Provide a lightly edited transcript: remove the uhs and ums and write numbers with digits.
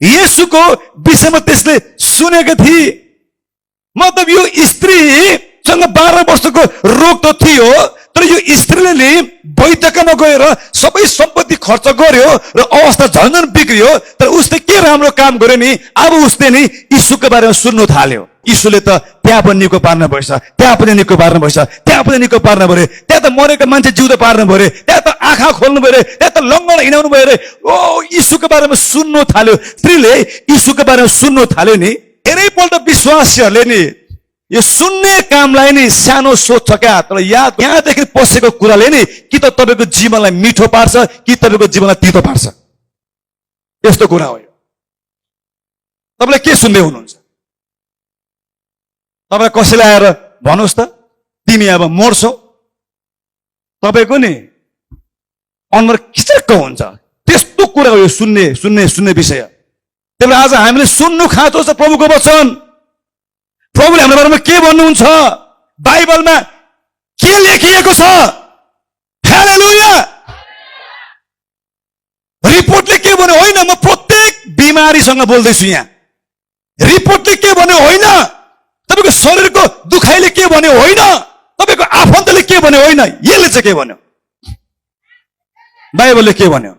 येशूको विषयमा त्यसले सुनेको थिए। मतलब यो स्त्रीसँग 12 वर्षको रोग त थियो, तर यो स्त्रीले बैठकमा गएर सबै सम्पत्ति खर्च गर्यो र अवस्था झन्झन बिग्रियो। तर उसले के राम्रो काम गर्यो नि, अब उसले नि यीशुको बारेमा सुन्नु थाल्यो। यीशुले त त्यहाँ पनि निको पार्नु भएछ, त्यहाँ पनि निको पार्नु भएछ, त्यहाँ पनि निको पार्नु पर्यो, त्यहाँ त मरेको मान्छे जिउँदो पार्नु पर्यो, त्यहाँ त आँखा खोल्नु पर्यो, त्यहाँ त लङ्गडा हिँडाउनु पर्यो। ओ यीशुको बारेमा सुन्नु थाल्यो। स्त्रीले यीशुको बारेमा सुन्नु थाल्यो नि। धेरैपल्ट विश्वासीहरूले नि यो सुन्ने कामलाई नि सानो सोच्छ क्या, तर यहाँदेखि पसेको कुराले नि कि त तपाईँको जीवनलाई मिठो पार्छ कि तपाईँको जीवनलाई तितो पार्छ। यस्तो कुरा हो। तपाईँले के सुन्दै हुनुहुन्छ? तपाईँ कसैलाई आएर भन्नुहोस् त, तिमी अब मर्छौ, तपाईँको नि अनुहार किचक्क हुन्छ। त्यस्तो कुरा हो यो सुन्ने सुन्ने सुन्ने विषय। त्यही भएर आज हामीले सुन्नु खाँचो छ प्रभुको वचन। प्रभुले हाम्रो बारेमा के भन्नुहुन्छ, बाइबलमा के लेखिएको छ। हालेलुया। रिपोर्टले के भन्यो होइन, म प्रत्येक बिमारीसँग बोल्दैछु यहाँ। रिपोर्टले के भन्यो होइन, तपाईको शरीरको दुखाइले के भन्यो होइन, तपाईको आफन्तले के भन्यो होइन, यसले चाहिँ के भन्यो, बाइबलले के भन्यो।